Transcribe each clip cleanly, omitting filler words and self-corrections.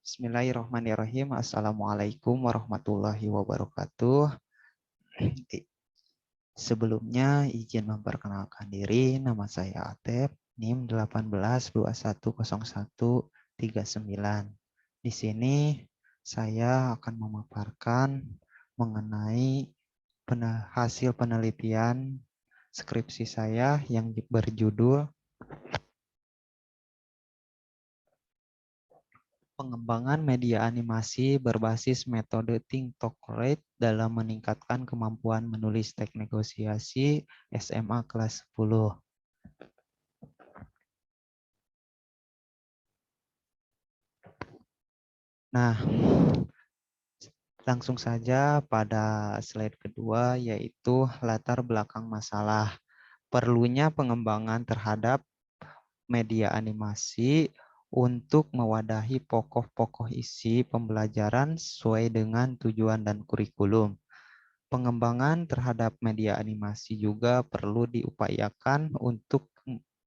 Bismillahirrahmanirrahim. Assalamualaikum warahmatullahi wabarakatuh. Sebelumnya izin memperkenalkan diri. Nama saya Atep, NIM 18210139. Di sini saya akan memaparkan mengenai hasil penelitian skripsi saya yang berjudul Pengembangan media animasi berbasis metode Think Talk Rate dalam meningkatkan kemampuan menulis teks negosiasi SMA kelas 10. Nah, langsung saja pada slide kedua, yaitu latar belakang masalah. Perlunya pengembangan terhadap media animasi untuk mewadahi pokok-pokok isi pembelajaran sesuai dengan tujuan dan kurikulum. Pengembangan terhadap media animasi juga perlu diupayakan untuk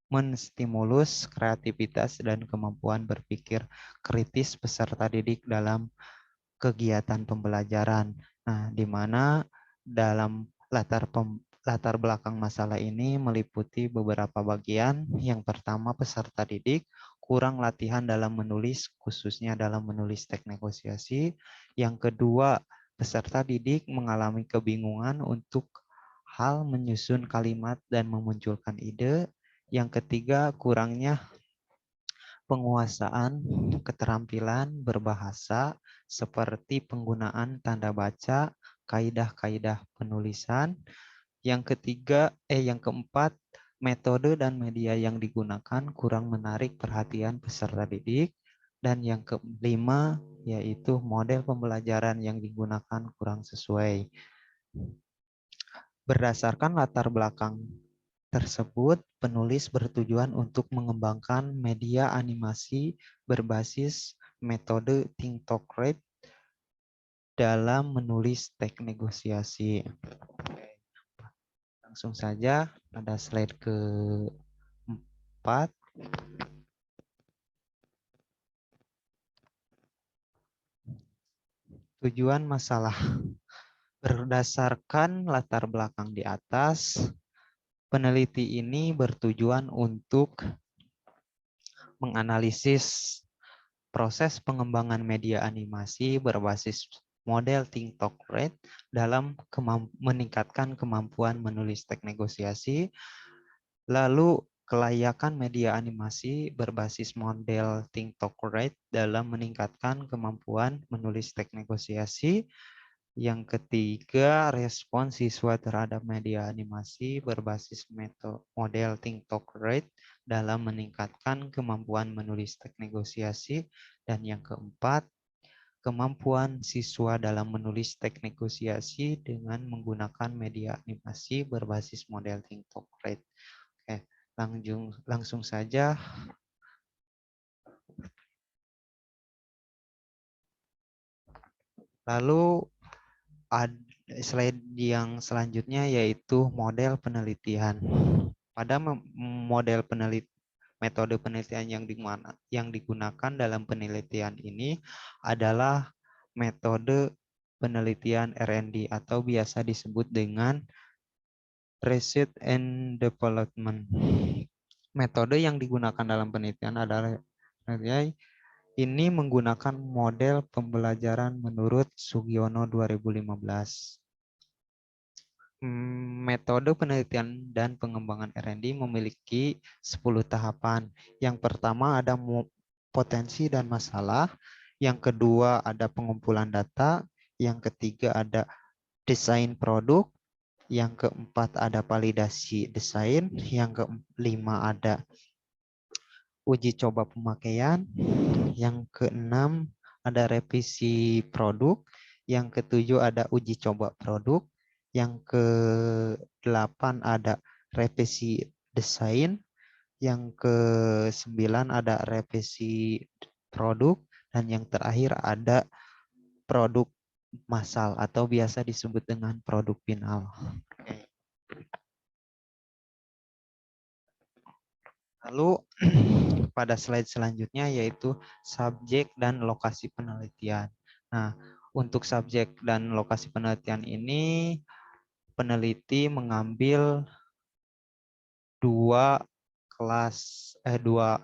menstimulus kreativitas dan kemampuan berpikir kritis peserta didik dalam kegiatan pembelajaran. Nah, di mana dalam latar belakang masalah ini meliputi beberapa bagian. Yang pertama, peserta didik kurang latihan dalam menulis, khususnya dalam menulis teks negosiasi. Yang kedua, peserta didik mengalami kebingungan untuk hal menyusun kalimat dan memunculkan ide. Yang ketiga, kurangnya penguasaan keterampilan berbahasa seperti penggunaan tanda baca, kaidah-kaidah penulisan. Yang keempat, metode dan media yang digunakan kurang menarik perhatian peserta didik. Dan yang kelima, yaitu model pembelajaran yang digunakan kurang sesuai. Berdasarkan latar belakang tersebut, penulis bertujuan untuk mengembangkan media animasi berbasis metode Think Talk Rate dalam menulis teks negosiasi. Langsung saja pada slide keempat. Tujuan masalah. Berdasarkan latar belakang di atas, peneliti ini bertujuan untuk menganalisis proses pengembangan media animasi berbasis model Think Talk Rate dalam meningkatkan kemampuan menulis teks negosiasi. Lalu kelayakan media animasi berbasis model Think Talk Rate dalam meningkatkan kemampuan menulis teks negosiasi. Yang ketiga, respon siswa terhadap media animasi berbasis model Think Talk Rate dalam meningkatkan kemampuan menulis teks negosiasi. Dan yang keempat, kemampuan siswa dalam menulis teks negosiasi dengan menggunakan media animasi berbasis model Think Talk Rate. Oke, langsung saja. Lalu slide yang selanjutnya yaitu model penelitian. Pada metode penelitian yang digunakan dalam penelitian ini adalah metode penelitian R&D atau biasa disebut dengan Research and Development. Metode yang digunakan dalam penelitian adalah ini menggunakan model pembelajaran menurut Sugiono 2015. Metode penelitian dan pengembangan R&D memiliki 10 tahapan. Yang pertama ada potensi dan masalah. Yang kedua ada pengumpulan data. Yang ketiga ada desain produk. Yang keempat ada validasi desain. Yang kelima ada uji coba pemakaian. Yang keenam ada revisi produk. Yang ketujuh ada uji coba produk. Yang ke-8 ada revisi desain. Yang ke-9 ada revisi produk. Dan yang terakhir ada produk massal atau biasa disebut dengan produk final. Lalu pada slide selanjutnya, yaitu subjek dan lokasi penelitian. Nah, untuk subjek dan lokasi penelitian ini, peneliti mengambil dua dua,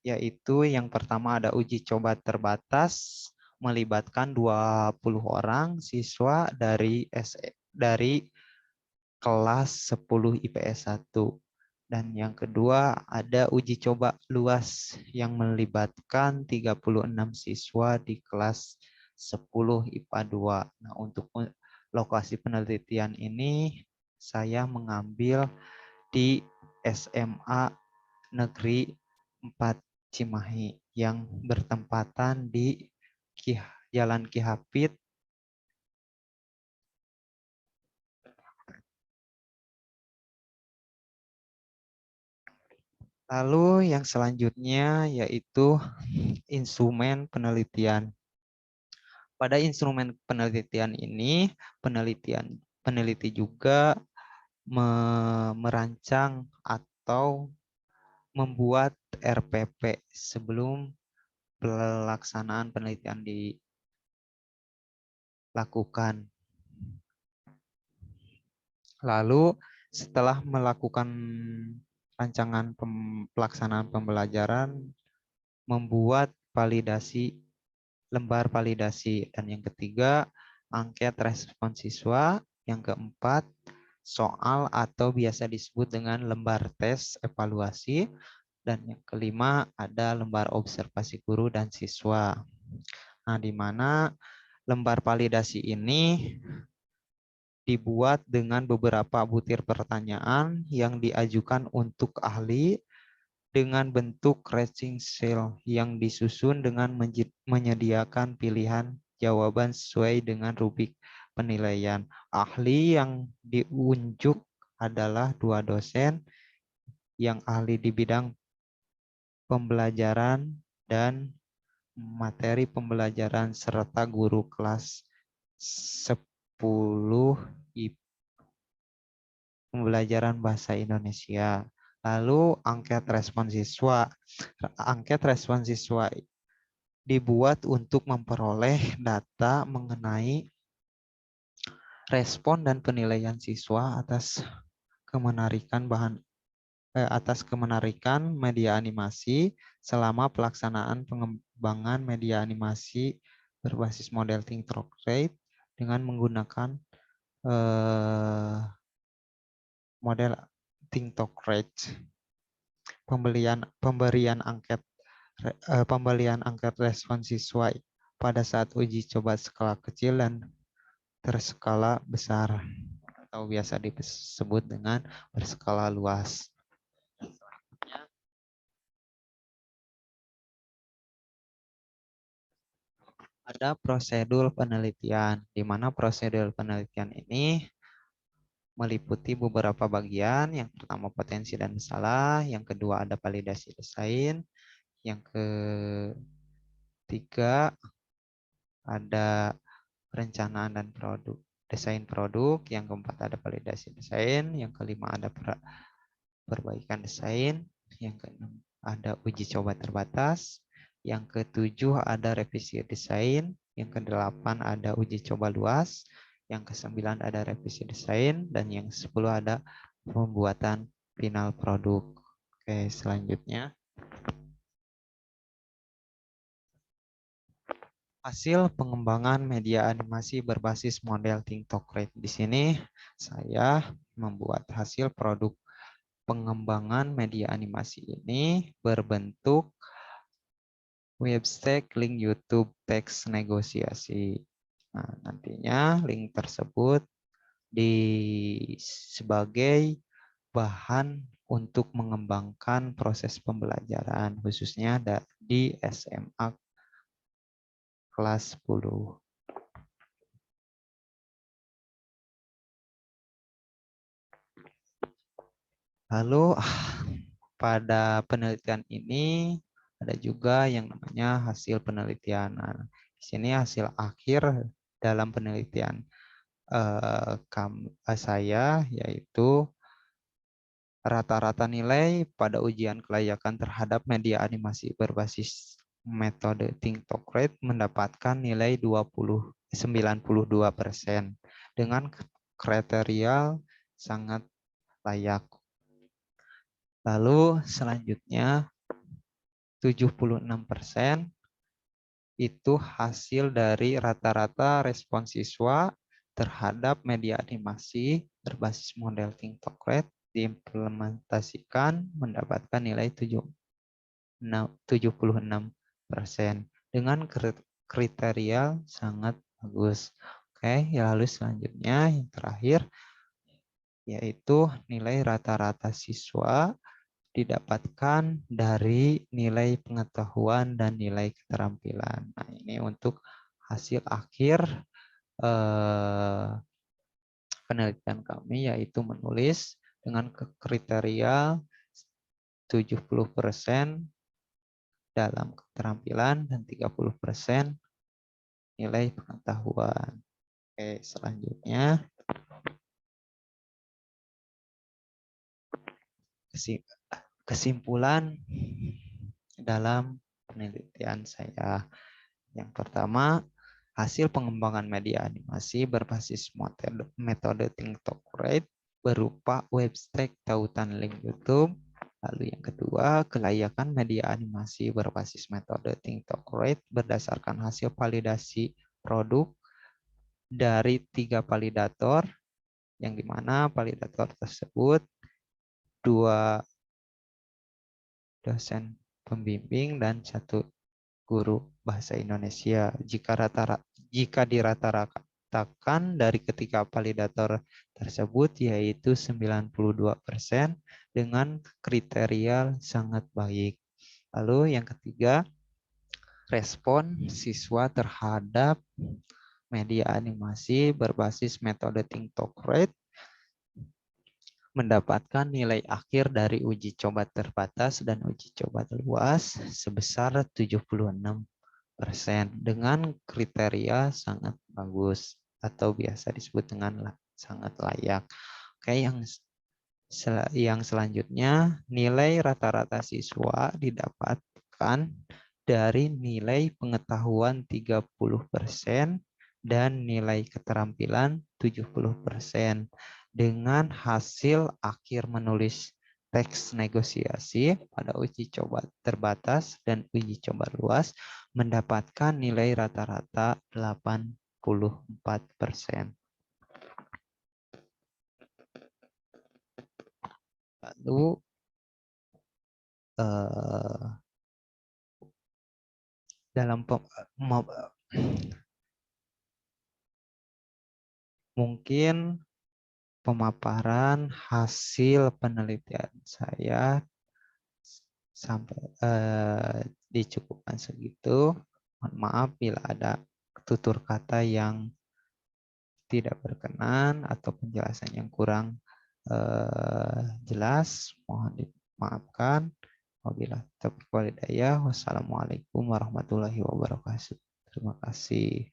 yaitu yang pertama ada uji coba terbatas melibatkan 20 orang siswa dari kelas 10 IPS 1. Dan yang kedua ada uji coba luas yang melibatkan 36 siswa di kelas 10 IPA 2. Nah, untuk lokasi penelitian ini saya mengambil di SMA Negeri 4 Cimahi yang bertempatan di Jalan Ki Hafid. Lalu yang selanjutnya yaitu instrumen penelitian. Pada instrumen penelitian ini, peneliti juga merancang atau membuat RPP sebelum pelaksanaan penelitian dilakukan. Lalu setelah melakukan rancangan pelaksanaan pembelajaran, membuat lembar validasi. Dan yang ketiga, angket respon siswa. Yang keempat, soal atau biasa disebut dengan lembar tes evaluasi. Dan yang kelima, ada lembar observasi guru dan siswa. Nah, di mana lembar validasi ini dibuat dengan beberapa butir pertanyaan yang diajukan untuk ahli dengan bentuk racing cell yang disusun dengan menyediakan pilihan jawaban sesuai dengan rubrik penilaian. Ahli yang diunjuk adalah 2 dosen yang ahli di bidang pembelajaran dan materi pembelajaran serta guru kelas 10 pembelajaran bahasa Indonesia. Lalu angket respon siswa. Angket respon siswa dibuat untuk memperoleh data mengenai respon dan penilaian siswa atas kemenarikan media animasi selama pelaksanaan pengembangan media animasi berbasis model ThinkTalkRate dengan menggunakan model ThinkTalkRate. Pemberian angket respon siswa pada saat uji coba skala kecil dan berskala besar atau biasa disebut dengan berskala luas. Ada prosedur penelitian, di mana prosedur penelitian ini meliputi beberapa bagian. Yang pertama potensi dan masalah, yang kedua ada validasi desain, yang ketiga ada perencanaan dan desain produk, yang keempat ada validasi desain, yang kelima ada perbaikan desain, yang keenam ada uji coba terbatas, yang ketujuh ada revisi desain, yang kedelapan ada uji coba luas, yang kesembilan ada revisi desain, dan yang 10 ada pembuatan final produk. Oke, selanjutnya hasil pengembangan media animasi berbasis model ThinkTalkRate. Di sini saya membuat hasil produk pengembangan media animasi ini berbentuk webstack link YouTube teks negosiasi. Nah, nantinya link tersebut sebagai bahan untuk mengembangkan proses pembelajaran khususnya di SMA kelas 10. Lalu pada penelitian ini ada juga yang namanya hasil penelitian. Nah, di sini hasil akhir dalam penelitian saya yaitu Rata-rata nilai pada ujian kelayakan terhadap media animasi berbasis metode Think Talk Rate mendapatkan nilai 92% dengan kriteria sangat layak. Lalu selanjutnya 76% itu hasil dari rata-rata respon siswa terhadap media animasi berbasis model Think Talk Rate diimplementasikan mendapatkan nilai 76% dengan kriteria sangat bagus. Oke, ya lalu selanjutnya yang terakhir yaitu nilai rata-rata siswa didapatkan dari nilai pengetahuan dan nilai keterampilan. Nah, ini untuk hasil akhir penelitian kami yaitu menulis dengan kriteria 70% dalam keterampilan dan 30% nilai pengetahuan. Oke, selanjutnya kesimpulan dalam penelitian saya. Yang pertama, hasil pengembangan media animasi berbasis metode Think Talk Rate berupa webstack tautan link YouTube. Lalu yang kedua, kelayakan media animasi berbasis metode Think Talk Rate berdasarkan hasil validasi produk dari 3 validator, yang dimana validator tersebut 2 dosen pembimbing dan 1 guru bahasa Indonesia. Jika dirata-ratakan dari ketiga validator tersebut yaitu 92% dengan kriteria sangat baik. Lalu yang ketiga, respon siswa terhadap media animasi berbasis metode Think Talk Rate mendapatkan nilai akhir dari uji coba terbatas dan uji coba luas sebesar 76% dengan kriteria sangat bagus atau biasa disebut dengan sangat layak. Oke, yang selanjutnya nilai rata-rata siswa didapatkan dari nilai pengetahuan 30% dan nilai keterampilan 70% dengan hasil akhir menulis teks negosiasi pada uji coba terbatas dan uji coba luas mendapatkan nilai rata-rata 84%. Lalu dalam mungkin pemaparan hasil penelitian saya sampai dicukupkan segitu. Mohon maaf bila ada tutur kata yang tidak berkenan atau penjelasan yang kurang jelas. Mohon dimaafkan. Wabillahi taufiq wal hidayah. Wassalamualaikum warahmatullahi wabarakatuh. Terima kasih.